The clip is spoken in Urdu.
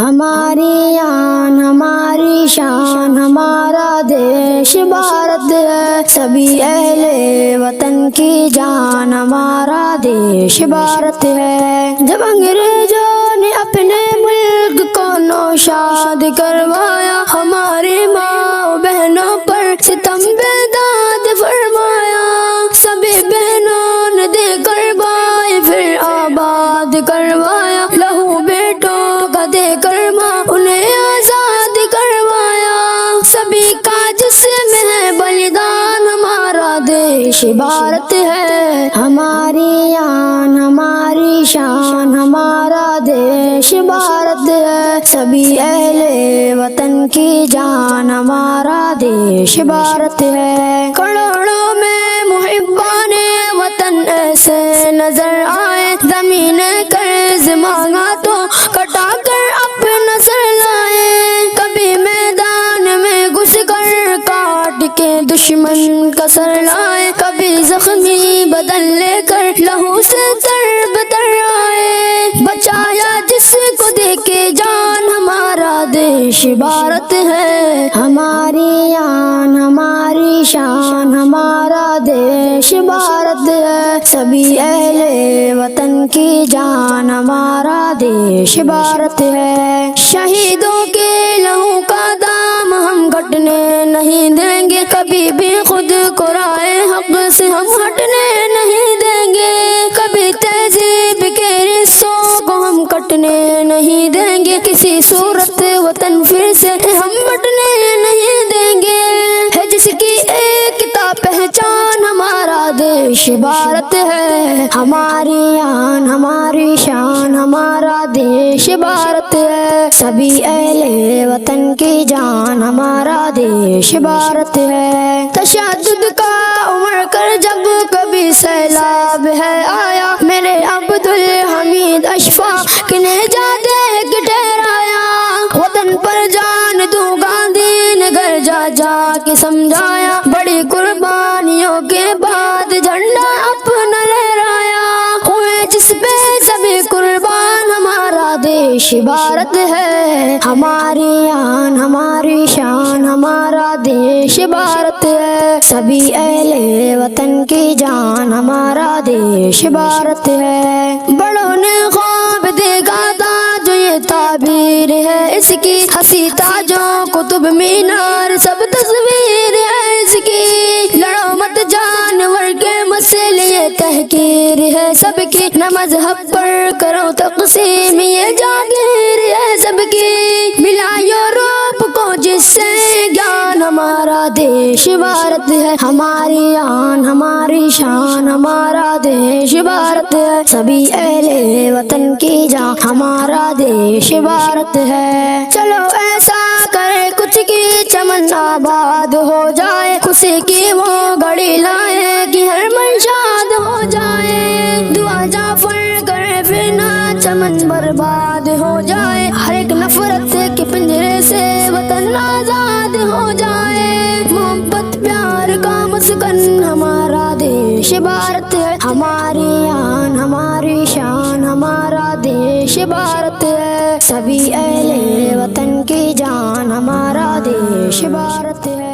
ہماری آن ہماری شان ہمارا دیش بھارت ہے، سبھی اہل وطن کی جان ہمارا دیش بھارت ہے۔ جب انگریزوں نے اپنے ملک کو نوشاد کروایا، ہماری ماں بہنوں پر ستم بیداد فرمایا، سبھی بہنوں نے دے کر بھائی پھر آباد کروایا، لہو بیٹوں کا دے کر ماں انہیں آزاد کروایا، سبھی کا جسم ہے بلیدان ہمارا دیش بھارت ہے۔ ہماری آن ہماری شان ہمارا دیش بھارت ہے، سبھی اہل وطن کی جان ہمارا دیش بھارت ہے۔ کروڑوں میں محبان وطن ایسے نظر آئے، زمین قرض مانگا تو کٹا کر اپنا سر لائے، کبھی میدان میں گھس کر کاٹ کے دشمن کا سر لائے، کبھی زخمی بدن لے کر لہو سے تر بتر آئے، بچایا جس کو دے کے جان ہمارا دیش بھارت ہے۔ ہماری آن ہماری شان ہمارا دیش بھارت ہے، سبھی اہل وطن کی جان ہمارا دیش بھارت ہے۔ شہیدوں کے لہو کا دام ہم گھٹنے نہیں دیں گے، کبھی بھی خود کو رائے حق سے ہم ہٹنے نہیں دیں گے، کبھی تہذیب کے رسوں کو ہم کٹنے نہیں دیں گے، کسی صورت وطن پھر سے ہم بٹنے نہیں دیں گے، ہے جس کی ایکتا پہچان ہمارا دیش بھارت ہے۔ ہماری آن ہماری شان ہمارا دیش بھارت ہے، سبھی اہل وطن کی جان ہمارا دیش بھارت ہے۔ تشدد کا عمر کر جب کبھی سیلاب ہے آیا، میرے عبدالحمید اشفاق نے جا دیکھ ٹھہرایا، وطن پر جان دوں گاندھی نے گھر جا جا کے سمجھایا، بڑی قربانیوں کے بعد جھنڈا اپنا لہرایا، ہوئے جس پہ سبھی قربان ہمارا دیش بھارت ہے۔ ہماری آن ہماری شان ہمارا دیش بھارت ہے، سبھی اہل وطن کی جان ہمارا دیش بھارت ہے۔ بڑوں نے خواب دیکھا تھا جو یہ تعبیر ہے اس کی، ہنسی تاجوں قطب مینار سب تصویر ہے اس کی، لڑو مت جانور کے مسئلے یہ تحقیر ہے سب کی، نہ مذہب پر کرو تقسیم یہ جاگیر ہے سب کی، ملا یورپ کو جس سے گیان ہمارا دیش بھارت ہے۔ ہماری آن ہماری شان ہمارا دیش بھارت ہے، سبھی اہل وطن کی جان ہمارا دیش بھارت ہے۔ چلو ایسا کرے کچھ کی چمن آباد ہو جائے، خوشی کی وہ گھڑی لائے کہ ہر من شاد ہو جائے، دعا جعفر کرے پھر نہ چمن برباد ہو جائے، ہر ایک نفرت کے پنجرے سے وطن آزاد ہو جائے، محبت پیار کا مسکن ہمارا دیش بھارت ہے۔ ہماری آن ہماری شان ہمارا دیش بھارت ہے، سبھی اہل وطن کی جان ہمارا دیش بھارت ہے۔